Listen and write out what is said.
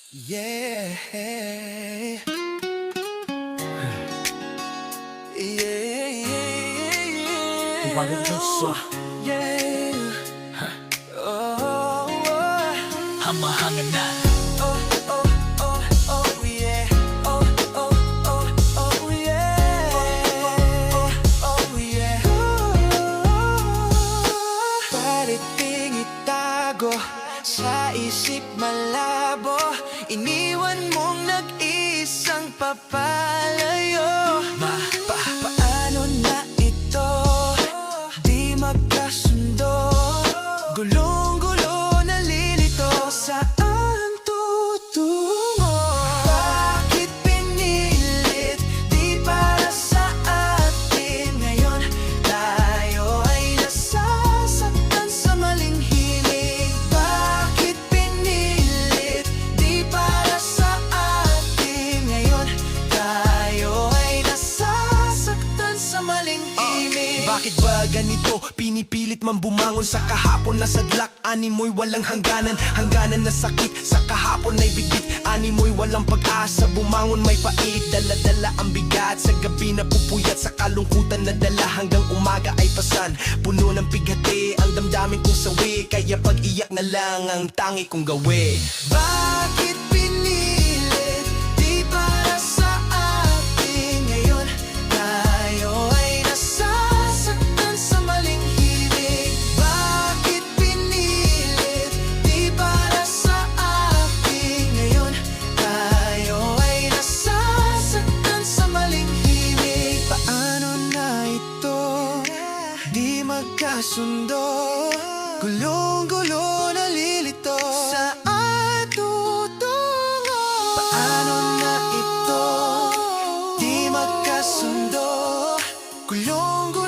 Yeah. Yeah. Umaga Diyos, Yeah. Oh, oh. hamahangan na. Oh, oh, oh, oh, yeah. Oh, oh, oh, oh, yeah. Oh, oh, yeah. Pariting itago sa isip malabo, iniwan mong nag-isang papalayo. Paano na ito? Di magkasundo. Gulong-gulo, nalilito. Saan tutungo? Bakit pinilit? Di para sa atin. Ngayon tayo ay nasasaktan sa maling hiling. Bakit pinilit? Di para sa atin. Ngayon tayo ay nasasaktan sa maling hiling. Bakit ba ganito? Pinipilit man bumangon sa kahapon na sadlak. Animoy walang hangganan, hangganan na sakit. Sa kahapon ay bigit, animoy walang pag-asa. Bumangon may pait, dala-dala ang bigat. Sa gabi na pupuyat, sa kalungkutan na dala. Hanggang umaga ay pasan, puno ng pighati. Ang damdamin kong sawi, kaya pag-iyak na lang ang tangi kong gawi. Bakit pinilit? Di para sa atin. Ngayon tayo ay nasasaktan sa maling hiling. Bakit pinilit? Di para sa atin. Ngayon tayo ay nasasaktan sa maling hiling. Paano na ito? Di magkasundo. Gulong-gulo, nalilito. Saan tutungo? Paano na ito? Di magkasundo. Gulong-gulo,